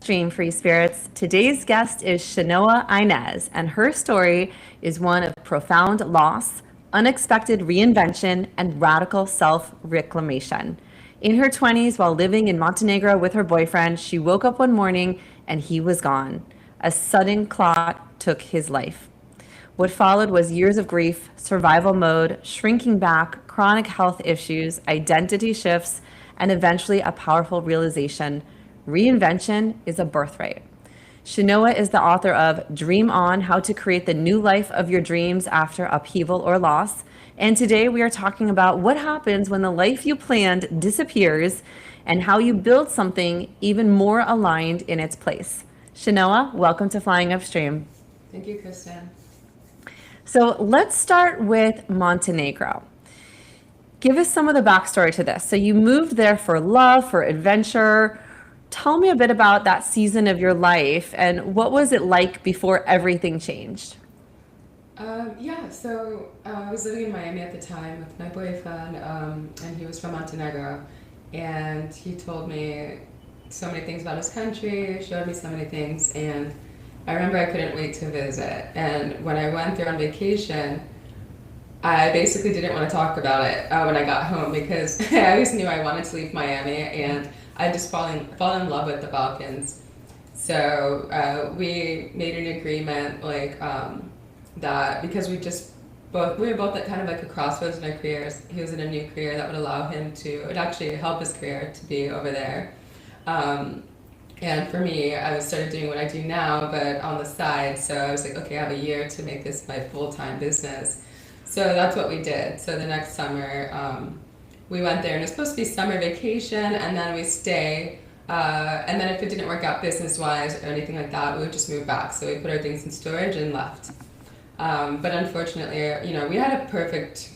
Stream Free Spirits. Today's guest is Shanoa Inez, and her story is one of profound loss, unexpected reinvention, and radical self reclamation. In her 20s, while living in Montenegro with her boyfriend, she woke up one morning and he was gone. A sudden clot took his life. What followed was years of grief, survival mode, shrinking back, chronic health issues, identity shifts, and eventually a powerful realization: reinvention is a birthright. Shanoa is the author of Dream On: How to Create the New Life of Your Dreams After Upheaval or Loss. And today we are talking about what happens when the life you planned disappears and how you build something even more aligned in its place. Shanoa, welcome to Flying Upstream. Thank you, Kristen. So let's start with Montenegro. Give us some of the backstory to this. So you moved there for love, for adventure. Tell me a bit about that season of your life and what was it like before everything changed? I was living in Miami at the time with my boyfriend, and he was from Montenegro, and he told me so many things about his country, showed me so many things, and I remember I couldn't wait to visit. And when I went there on vacation, I basically didn't want to talk about it when I got home because I always knew I wanted to leave Miami, and I just fall in love with the Balkans. So we made an agreement that because we were both at kind of like a crossroads in our careers. He was in a new career that would allow him to, it would actually help his career to be over there. Um, and for me, I started doing what I do now, but on the side. So I was like, okay, I have a year to make this my full-time business. So that's what we did. So the next summer, we went there, and it was supposed to be summer vacation, and then we stay. And then if it didn't work out business-wise or anything like that, we would just move back. So we put our things in storage and left. But unfortunately, we had a perfect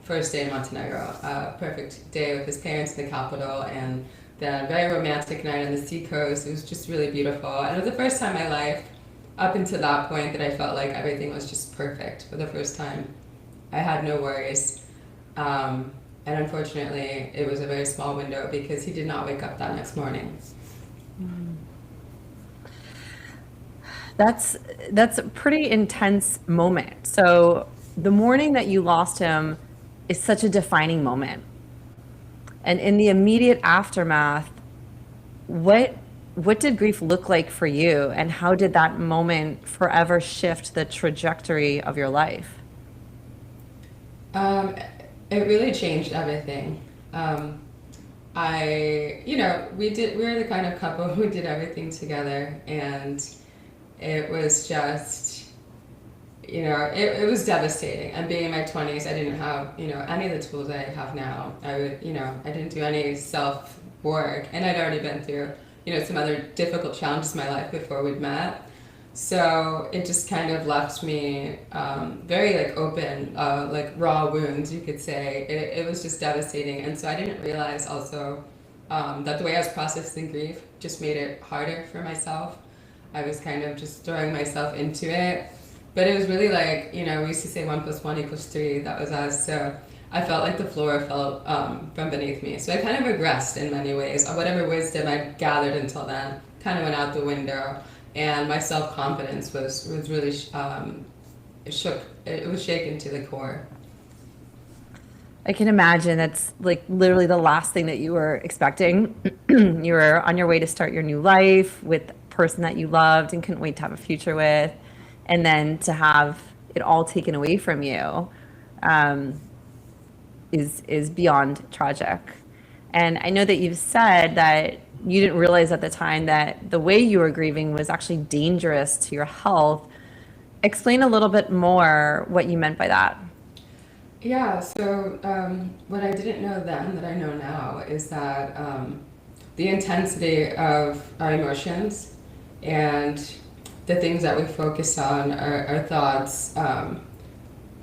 first day in Montenegro, a perfect day with his parents in the capital, and then a very romantic night on the seacoast. It was just really beautiful. And it was the first time in my life, up until that point, that I felt like everything was just perfect for the first time. I had no worries. And unfortunately, it was a very small window because he did not wake up that next morning. That's a pretty intense moment. So the morning that you lost him is such a defining moment. And in the immediate aftermath, what what did grief look like for you, and how did that moment forever shift the trajectory of your life? Um, it really changed everything. Um, we were the kind of couple who did everything together, and it was just, it was devastating. And being in my 20s, I didn't have, any of the tools I have now. I didn't do any self work, and I'd already been through, some other difficult challenges in my life before we'd met. So it just kind of left me very like open, like raw wounds, you could say. It was just devastating, and so I didn't realize also that the way I was processing grief just made it harder for myself. I was kind of just throwing myself into it, but it was really like we used to say 1 + 1 = 3. That was us. So I felt like the floor fell from beneath me. So I kind of regressed in many ways. Whatever wisdom I'd gathered until then kind of went out the window, and my self confidence was really it shook. It was shaken to the core. I can imagine that's like literally the last thing that you were expecting. You were on your way to start your new life with a person that you loved and couldn't wait to have a future with, and then to have it all taken away from you um, is beyond tragic. And I know that you've said that you didn't realize at the time that the way you were grieving was actually dangerous to your health. Explain a little bit more what you meant by that. Yeah, so what I didn't know then that I know now is that the intensity of our emotions and the things that we focus on, our thoughts,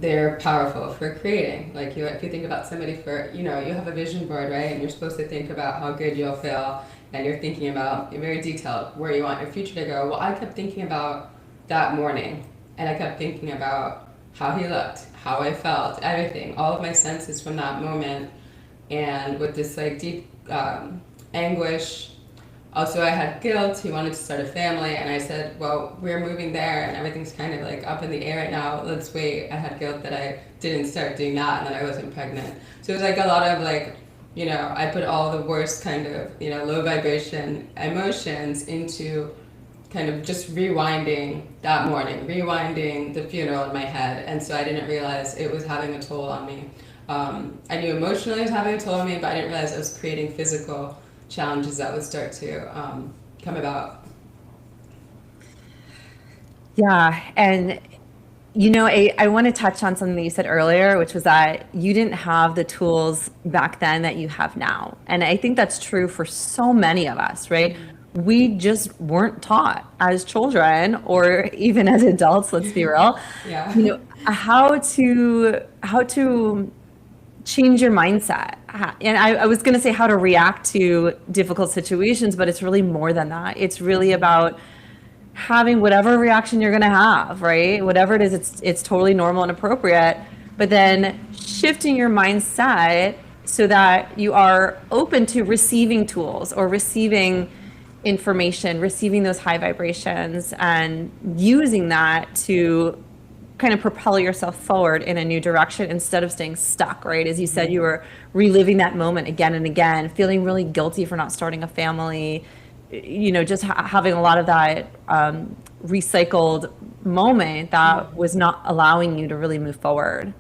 they're powerful for creating. Like if you think about somebody you have a vision board, right? And you're supposed to think about how good you'll feel, and you're thinking about, you're very detailed, where you want your future to go. Well, I kept thinking about that morning, and I kept thinking about how he looked, how I felt, everything, all of my senses from that moment, and with this like deep anguish, also I had guilt. He wanted to start a family, and I said, well, we're moving there, and everything's kind of like up in the air right now. Let's wait. I had guilt that I didn't start doing that, and that I wasn't pregnant. So it was like a lot of like, I put all the worst kind of, low vibration emotions into kind of just rewinding that morning, rewinding the funeral in my head. And so I didn't realize it was having a toll on me. I knew emotionally it was having a toll on me, but I didn't realize I was creating physical challenges that would start to come about. Yeah. And, I want to touch on something that you said earlier, which was that you didn't have the tools back then that you have now. And I think that's true for so many of us, right? We just weren't taught as children or even as adults, let's be real, Yeah. how to change your mindset. And I was going to say how to react to difficult situations, but it's really more than that. It's really about having whatever reaction you're going to have, right? Whatever it is, it's totally normal and appropriate. But then shifting your mindset so that you are open to receiving tools or receiving information, receiving those high vibrations, and using that to kind of propel yourself forward in a new direction instead of staying stuck, right? As you said, you were reliving that moment again and again, feeling really guilty for not starting a family, just having a lot of that recycled moment that was not allowing you to really move forward.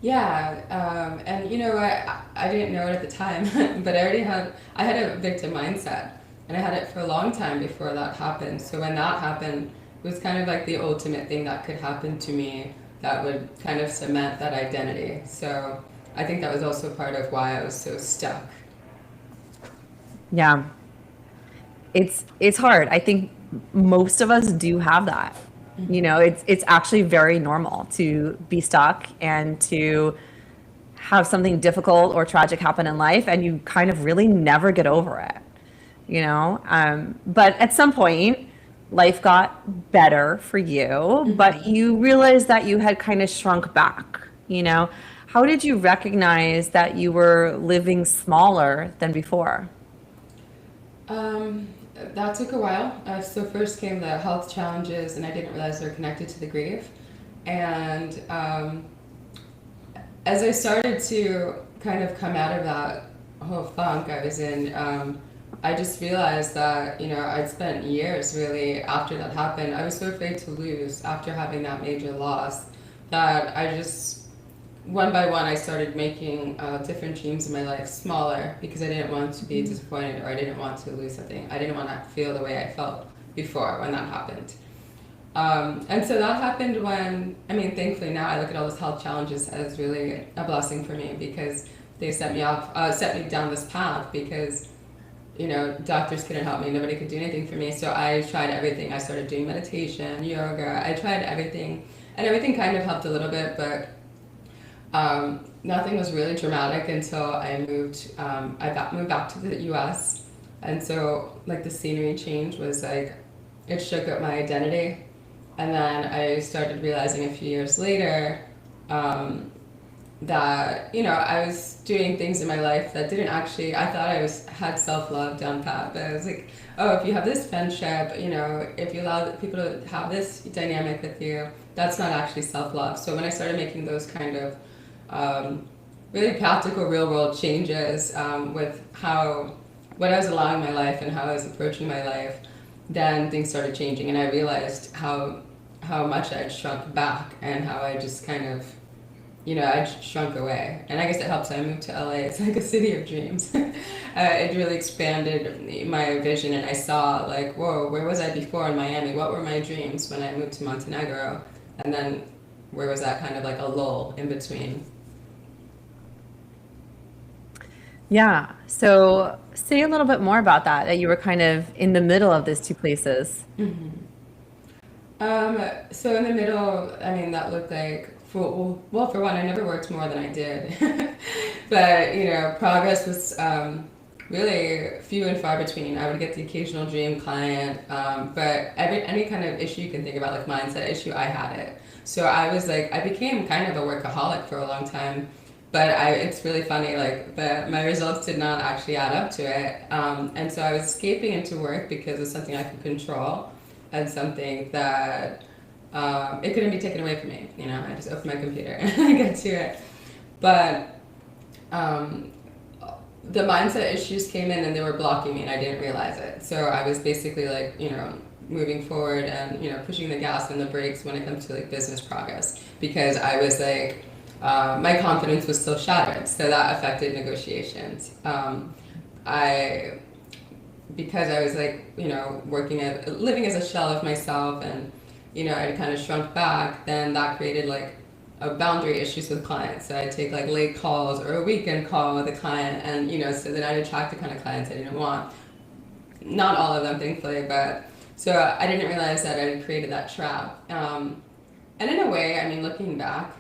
Yeah, and I didn't know it at the time, but I had a victim mindset, and I had it for a long time before that happened. So when that happened, it was kind of like the ultimate thing that could happen to me that would kind of cement that identity. So I think that was also part of why I was so stuck. Yeah, it's hard. I think most of us do have that. It's actually very normal to be stuck and to have something difficult or tragic happen in life, and you kind of really never get over it. But at some point, life got better for you, but you realized that you had kind of shrunk back. How did you recognize that you were living smaller than before? Um, that took a while. So first came the health challenges, and I didn't realize they're connected to the grief. And as I started to kind of come out of that whole funk I was in, I just realized that, I'd spent years really after that happened. I was so afraid to lose after having that major loss that I just, one by one, I started making different dreams in my life smaller because I didn't want to be disappointed, or I didn't want to lose something. I didn't want to feel the way I felt before when that happened. And so that happened when, thankfully now I look at all those health challenges as really a blessing for me because they set me down this path because, doctors couldn't help me. Nobody could do anything for me. So I tried everything. I started doing meditation, yoga. I tried everything, and everything kind of helped a little bit, but nothing was really dramatic until I moved. Moved back to the U.S. And so like the scenery change was like it shook up my identity. And then I started realizing a few years later that I was doing things in my life that didn't actually. I thought had self love down pat, but I was like, oh, if you have this friendship, if you allow people to have this dynamic with you, that's not actually self love. So when I started making those kind of really practical, real world changes with what I was allowing my life and how I was approaching my life, then things started changing, and I realized how much I'd shrunk back and how I just kind of, I shrunk away. And I guess it helps. I moved to LA. It's like a city of dreams. It really expanded my vision, and I saw like, whoa, where was I before in Miami? What were my dreams when I moved to Montenegro? And then where was that kind of like a lull in between? Yeah. So say a little bit more about that you were kind of in the middle of these two places. So in the middle, that looked like, for one, I never worked more than I did. But, progress was really few and far between. I would get the occasional dream client, but any kind of issue you can think about, like mindset issue, I had it. So I was like, I became kind of a workaholic for a long time. but it's really funny. Like my results did not actually add up to it, and so I was escaping into work because it's something I could control, and something that it couldn't be taken away from me. You know, I just open my computer and I get to it. But um, the mindset issues came in and they were blocking me, and I didn't realize it. So I was basically like, you know, moving forward and, you know, pushing the gas and the brakes when it comes to like business progress, because I was like, my confidence was still shattered. So that affected negotiations. I Because I was like, you know, living as a shell of myself, and, you know, I kind of shrunk back, then that created like a boundary issues with clients. So I'd take like late calls or a weekend call with a client, and, you know, so then I'd attract the kind of clients I didn't want. Not all of them, thankfully, but so I didn't realize that I had created that trap. And in a way, I mean, looking back,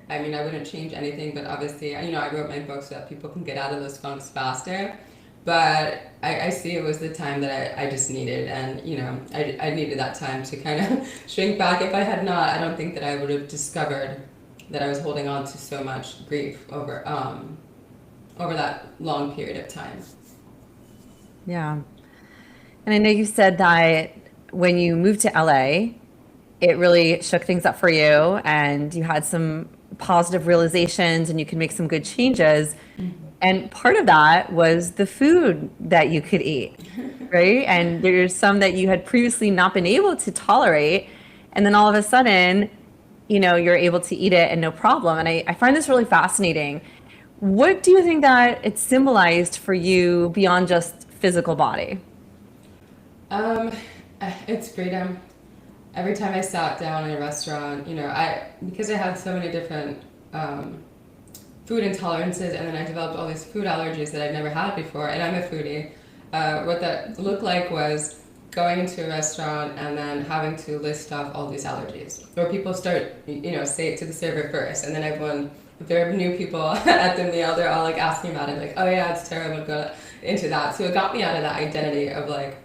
I mean, I wouldn't change anything, but obviously, you know, I wrote my book so that people can get out of those funks faster. But I see it was the time that I just needed, and, you know, I needed that time to kind of shrink back. If I had not, I don't think that I would have discovered that I was holding on to so much grief over that long period of time. Yeah. And I know you said that when you moved to LA, it really shook things up for you and you had some positive realizations and you could make some good changes. And part of that was the food that you could eat, right? And there's some that you had previously not been able to tolerate. And then all of a sudden, you know, you're able to eat it and no problem. And I find this really fascinating. What do you think that it symbolized for you beyond just physical body? Um, it's freedom. Every time I sat down in a restaurant, you know, because I had so many different food intolerances, and then I developed all these food allergies that I'd never had before, and I'm a foodie. What that looked like was going into a restaurant and then having to list off all these allergies. Or people start, you know, say it to the server first, and then everyone, if there are new people at the meal, they're all like asking about it, like, oh yeah, it's terrible, go into that. So it got me out of that identity of like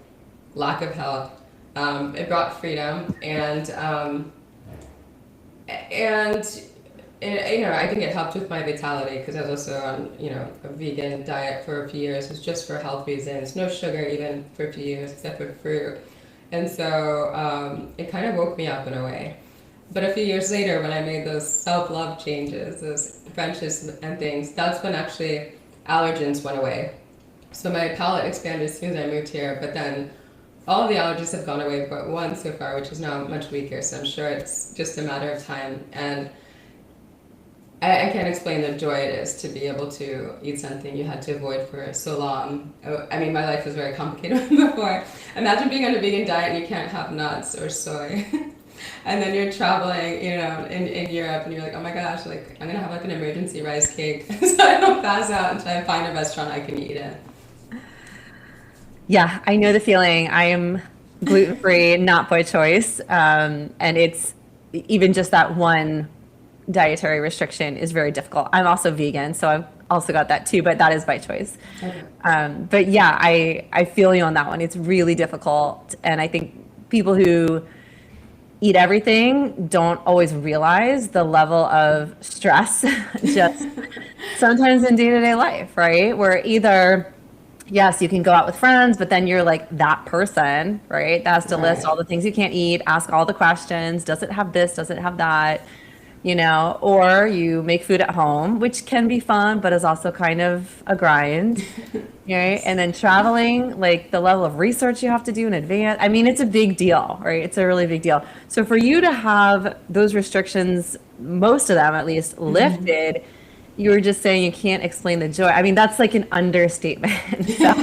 lack of health. It brought freedom, and you know, I think it helped with my vitality because I was also on, you know, a vegan diet for a few years. It was just for health reasons, no sugar even for a few years except for fruit, and so it kind of woke me up in a way. But a few years later, when I made those self-love changes, those friendships and things, that's when actually allergens went away. So my palate expanded as soon as I moved here, but then all of the allergies have gone away but one so far, which is now much weaker. So I'm sure it's just a matter of time. And I can't explain the joy it is to be able to eat something you had to avoid for so long. I mean, my life was very complicated before. Imagine being on a vegan diet and you can't have nuts or soy. And then you're traveling, you know, in Europe, and you're like, oh my gosh, like I'm gonna have like an emergency rice cake so I don't pass out until I find a restaurant I can eat in. Yeah, I know the feeling. I am gluten-free, not by choice. And it's even just that one dietary restriction is very difficult. I'm also vegan, so I've also got that too, but that is by choice. Okay. But yeah, I feel you on that one. It's really difficult. And I think people who eat everything don't always realize the level of stress just sometimes in day-to-day life, right? Where either, yes, you can go out with friends, but then you're like that person, right? That has to list Right. all the things you can't eat, ask all the questions. Does it have this? Does it have that? You know, or you make food at home, which can be fun, but is also kind of a grind, right? And then traveling, like the level of research you have to do in advance. I mean, it's a big deal, right? It's a really big deal. So for you to have those restrictions, most of them at least, lifted, you were just saying you can't explain the joy. I mean, that's like an understatement. So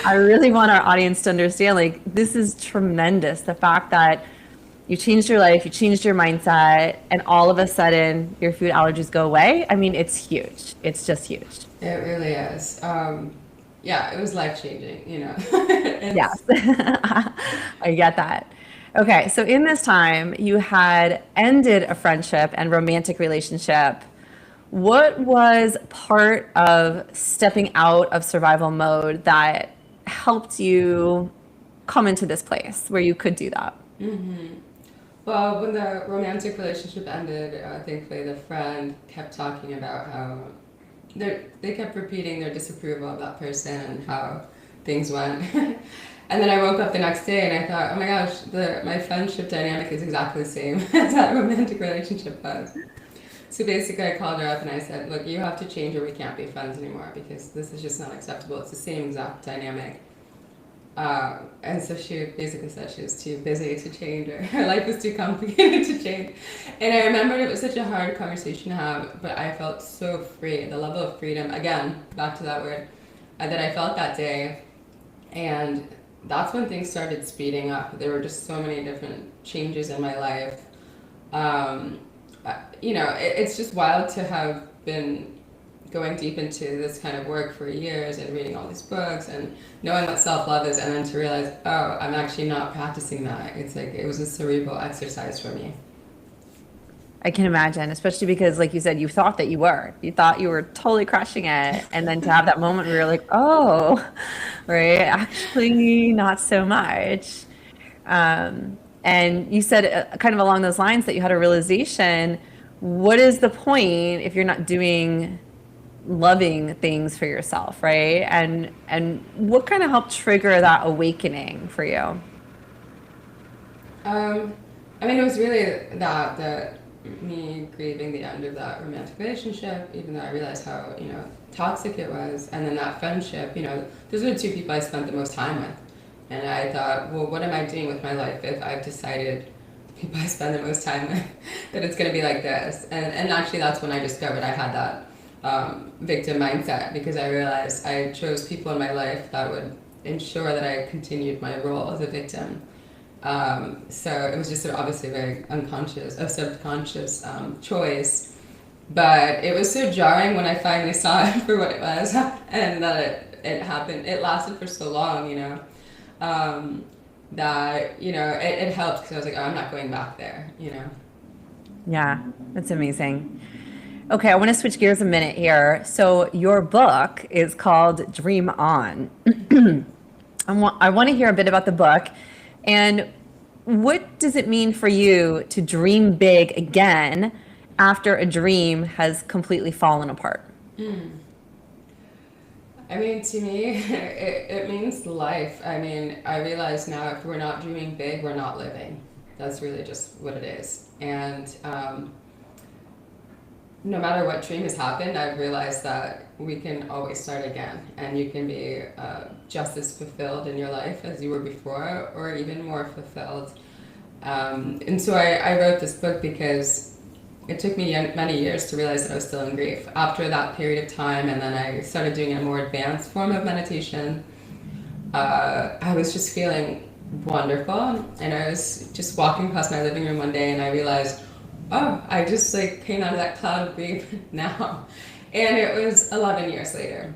I really want our audience to understand, like, this is tremendous. The fact that you changed your life, you changed your mindset, and all of a sudden your food allergies go away. I mean, it's huge. It's just huge. It really is. Yeah, it was life changing, you know. It's, Yes, I get that. Okay, so in this time, you had ended a friendship and romantic relationship. What was part of stepping out of survival mode that helped you come into this place where you could do that? Well, when the romantic relationship ended, thankfully the friend kept talking about how they kept repeating their disapproval of that person and how things went. And then I woke up the next day and I thought, oh my gosh, my friendship dynamic is exactly the same as that romantic relationship was. So basically, I called her up and I said, look, you have to change or we can't be friends anymore because this is just not acceptable. It's the same exact dynamic. And so she basically said she was too busy to change, or her life was too complicated to change. And I remembered it was such a hard conversation to have, but I felt so free. The level of freedom, again, back to that word, that I felt that day. And that's when things started speeding up. There were just so many different changes in my life. Um, it's just wild to have been going deep into this kind of work for years and reading all these books and knowing what self-love is, and then to realize, oh, I'm actually not practicing that. It's like it was a cerebral exercise for me. I can imagine, especially because, like you said, you thought that you were. You thought you were totally crushing it. And then to have that moment where you're like, oh, right, actually, not so much. And you said kind of along those lines that you had a realization. What is the point if you're not doing loving things for yourself, right? And what kind of helped trigger that awakening for you? Um, I mean, it was really that me grieving the end of that romantic relationship, even though I realized how toxic it was, and then that friendship. Those are the two people I spent the most time with, and I thought, well, what am I doing with my life if I've decided the people I spend the most time with that it's going to be like this? And actually, that's when I discovered I had that victim mindset because I realized I chose people in my life that would ensure that I continued my role as a victim. So it was just obviously a very unconscious, a subconscious choice. But it was so jarring when I finally saw it for what it was and that it happened. It lasted for so long, that, it helped because I was like, oh, I'm not going back there. Yeah, that's amazing. Okay, I want to switch gears a minute here. So your book is called Dream On. I want to hear a bit about the book. And what does it mean for you to dream big again after a dream has completely fallen apart? I mean, to me, it means life. I mean, I realize now if we're not dreaming big, we're not living. That's really just what it is. And no matter what dream has happened, I've realized that we can always start again, and you can be just as fulfilled in your life as you were before, or even more fulfilled. And so I wrote this book because it took me many years to realize that I was still in grief. After that period of time, and then I started doing a more advanced form of meditation, I was just feeling wonderful, and I was just walking past my living room one day, and I realized, oh, I just like came out of that cloud of grief now. And it was 11 years later.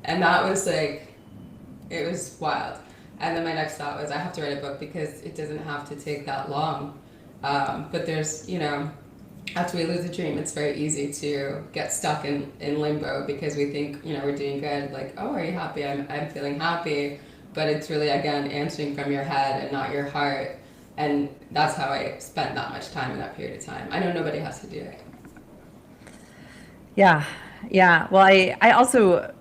And that was like, it was wild. And then my next thought was, I have to write a book because it doesn't have to take that long. But there's, after we lose a dream, it's very easy to get stuck in limbo because we think, we're doing good. Like, oh, are you happy? I'm feeling happy. But it's really, again, answering from your head and not your heart. And that's how I spent that much time in that period of time. I know nobody has to do it. Yeah, yeah. Well, I also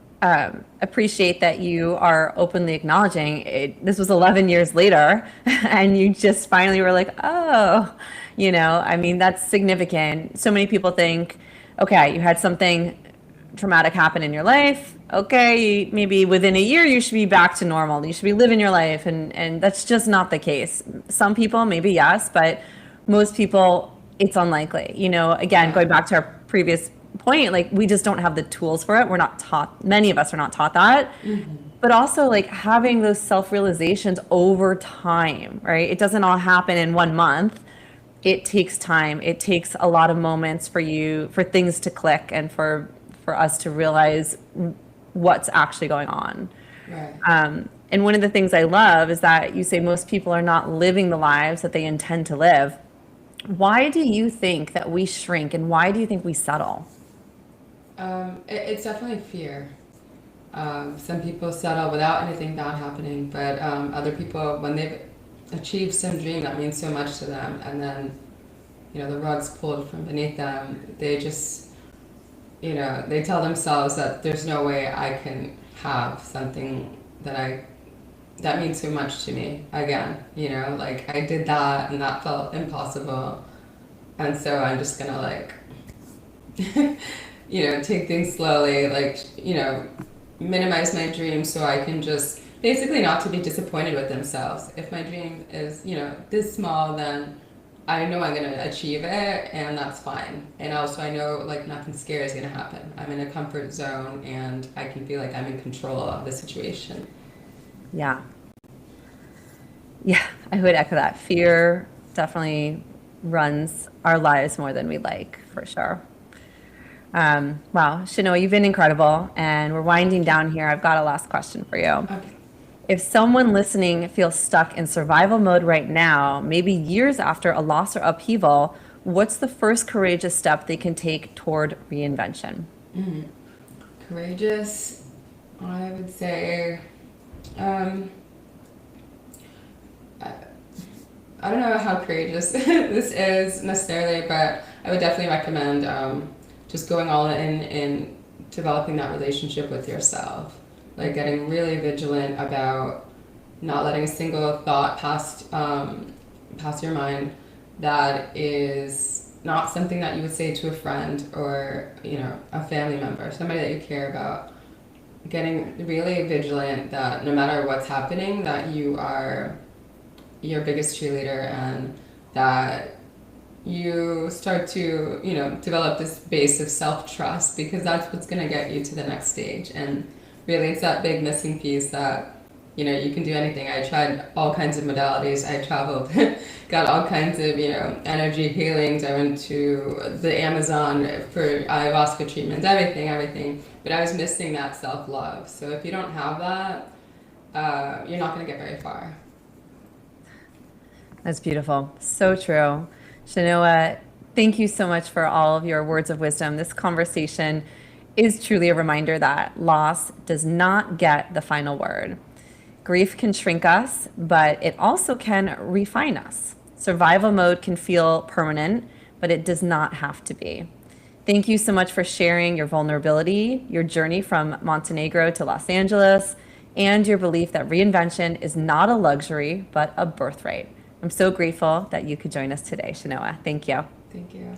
appreciate that you are openly acknowledging it. This was 11 years later, and you just finally were like, oh, I mean, that's significant. So many people think, okay, you had something traumatic happen in your life. Okay, maybe within a year you should be back to normal. You should be living your life, and that's just not the case. Some people, maybe yes, but most people, it's unlikely. Again, going back to our previous point, like we just don't have the tools for it. We're not taught, many of us are not taught that. But also like having those self-realizations over time, right? It doesn't all happen in 1 month. It takes time. It takes a lot of moments for things to click and for us to realize what's actually going on. Right. And one of the things I love is that you say most people are not living the lives that they intend to live. Why do you think that we shrink, and why do you think we settle? It's definitely fear. Some people settle without anything bad happening, but other people, when they've achieve some dream that means so much to them, and then, the rug's pulled from beneath them. They just, they tell themselves that there's no way I can have something that means so much to me again. Like I did that and that felt impossible, and so I'm just gonna like, take things slowly, like, minimize my dreams so I can just basically not to be disappointed with themselves. If my dream is, this small, then I know I'm gonna achieve it, and that's fine. And also I know like nothing scary is gonna happen. I'm in a comfort zone and I can feel like I'm in control of the situation. Yeah. Yeah, I would echo that. Fear definitely runs our lives more than we like, for sure. Wow, Shanoa, you've been incredible, and we're winding down here. I've got a last question for you. Okay. If someone listening feels stuck in survival mode right now, maybe years after a loss or upheaval, what's the first courageous step they can take toward reinvention? Courageous, I would say, I don't know how courageous this is necessarily, but I would definitely recommend just going all in developing that relationship with yourself. Like getting really vigilant about not letting a single thought pass your mind that is not something that you would say to a friend or a family member, somebody that you care about. Getting really vigilant that no matter what's happening, that you are your biggest cheerleader, and that you start to develop this base of self-trust, because that's what's going to get you to the next stage. And really it's that big missing piece that you can do anything. I tried all kinds of modalities. I traveled, got all kinds of energy healings. I went to the Amazon for ayahuasca treatments, everything, but I was missing that self-love. So if you don't have that, you're not going to get very far. That's beautiful. So true. Shanoa, thank you so much for all of your words of wisdom. This conversation is truly a reminder that loss does not get the final word. Grief can shrink us, but it also can refine us. Survival mode can feel permanent, but it does not have to be. Thank you so much for sharing your vulnerability, your journey from Montenegro to Los Angeles, and your belief that reinvention is not a luxury, but a birthright. I'm so grateful that you could join us today, Shanoa. Thank you. Thank you.